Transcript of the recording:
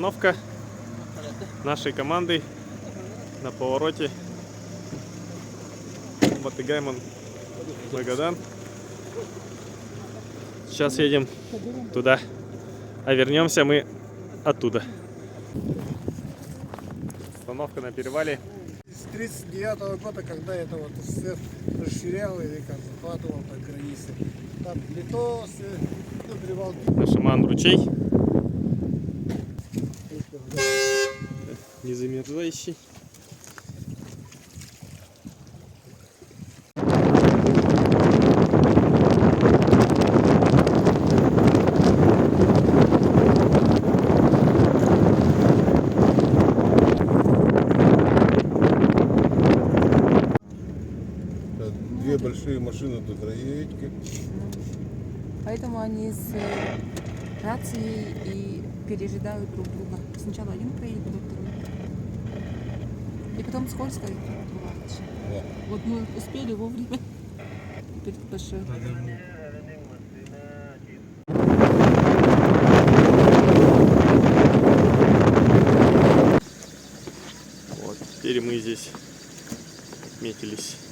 остановка нашей команды на повороте Батыгайман Магадан. Сейчас едем туда, а вернемся мы оттуда. Остановка на перевале. С 1939 года, когда это вот СССР расширял или как захватывал так границы, там Литовцы, Прибалтика. На Шаман ручей. Не замерзающий. Две большие машины тут едут. Поэтому они с рацией и пережидают друг друга. Сначала один проедет, потом второй. И потом скользко и бывает. Да. Вот мы успели вовремя перед большой. Вот, теперь мы здесь отметились.